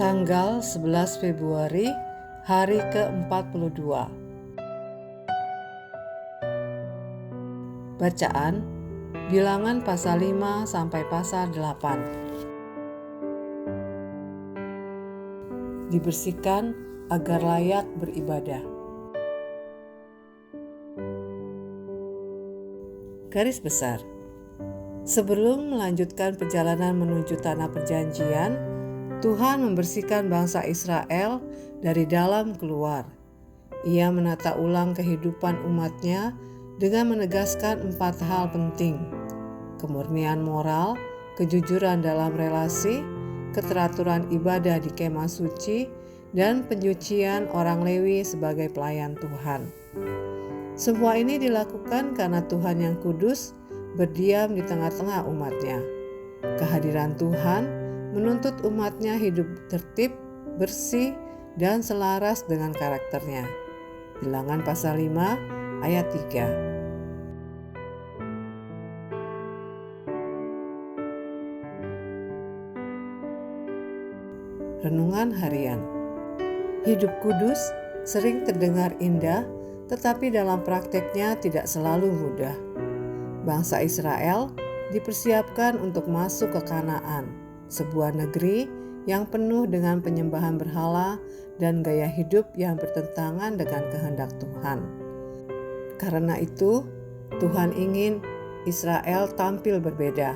Tanggal 11 Februari, hari ke-42. Bacaan Bilangan pasal 5 sampai pasal 8. Dibersihkan agar layak beribadah. Garis besar. Sebelum melanjutkan perjalanan menuju tanah perjanjian, Tuhan membersihkan bangsa Israel dari dalam keluar. Ia menata ulang kehidupan umatnya dengan menegaskan 4 hal penting: kemurnian moral, kejujuran dalam relasi, keteraturan ibadah di kemah suci, dan penyucian orang Lewi sebagai pelayan Tuhan. Semua ini dilakukan karena Tuhan yang kudus berdiam di tengah-tengah umatnya. Kehadiran Tuhan menuntut umatnya hidup tertib, bersih, dan selaras dengan karakternya. Bilangan pasal 5 ayat 3. Renungan harian. Hidup kudus sering terdengar indah, tetapi dalam prakteknya tidak selalu mudah. Bangsa Israel dipersiapkan untuk masuk ke Kanaan, sebuah negeri yang penuh dengan penyembahan berhala dan gaya hidup yang bertentangan dengan kehendak Tuhan. Karena itu, Tuhan ingin Israel tampil berbeda.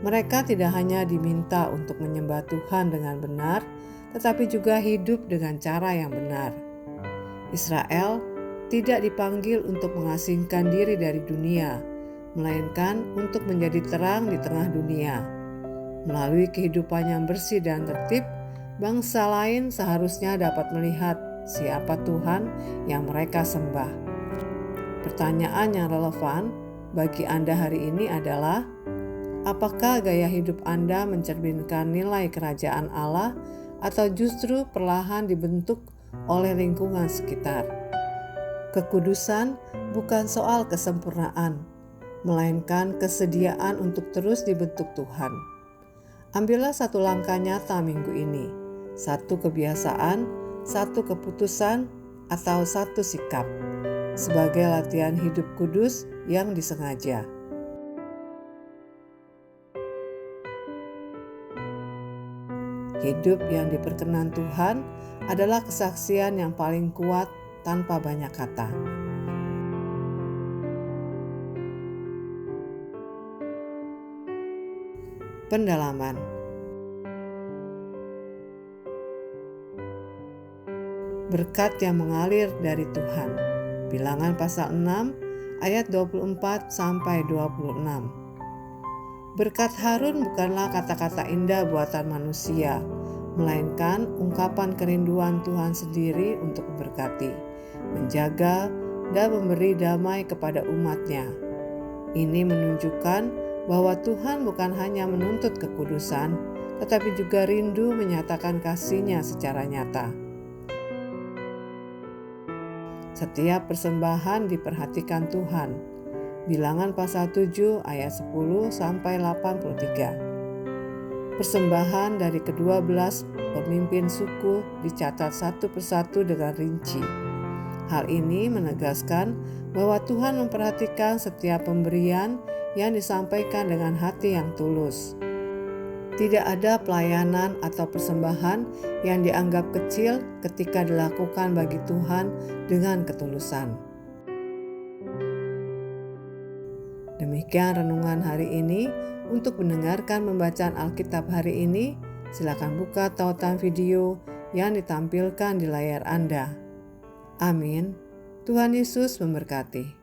Mereka tidak hanya diminta untuk menyembah Tuhan dengan benar, tetapi juga hidup dengan cara yang benar. Israel tidak dipanggil untuk mengasingkan diri dari dunia, melainkan untuk menjadi terang di tengah dunia. Melalui kehidupan yang bersih dan tertib, bangsa lain seharusnya dapat melihat siapa Tuhan yang mereka sembah. Pertanyaan yang relevan bagi Anda hari ini adalah, apakah gaya hidup Anda mencerminkan nilai kerajaan Allah atau justru perlahan dibentuk oleh lingkungan sekitar? Kekudusan bukan soal kesempurnaan, melainkan kesediaan untuk terus dibentuk Tuhan. Ambillah satu langkah nyata minggu ini, satu kebiasaan, satu keputusan, atau satu sikap, sebagai latihan hidup kudus yang disengaja. Hidup yang diperkenan Tuhan adalah kesaksian yang paling kuat tanpa banyak kata. Pendalaman. Berkat yang mengalir dari Tuhan. Bilangan pasal 6 ayat 24 sampai 26. Berkat Harun bukanlah kata-kata indah buatan manusia, melainkan ungkapan kerinduan Tuhan sendiri untuk memberkati, menjaga, dan memberi damai kepada umatnya. Ini menunjukkan bahwa Tuhan bukan hanya menuntut kekudusan, tetapi juga rindu menyatakan kasih-Nya secara nyata. Setiap persembahan diperhatikan Tuhan. Bilangan pasal 7 ayat 10 sampai 83. Persembahan dari kedua belas pemimpin suku dicatat satu persatu dengan rinci. Hal ini menegaskan bahwa Tuhan memperhatikan setiap pemberian yang disampaikan dengan hati yang tulus. Tidak ada pelayanan atau persembahan yang dianggap kecil ketika dilakukan bagi Tuhan dengan ketulusan. Demikian renungan hari ini. Untuk mendengarkan pembacaan Alkitab hari ini, silakan buka tautan video yang ditampilkan di layar Anda. Amin. Tuhan Yesus memberkati.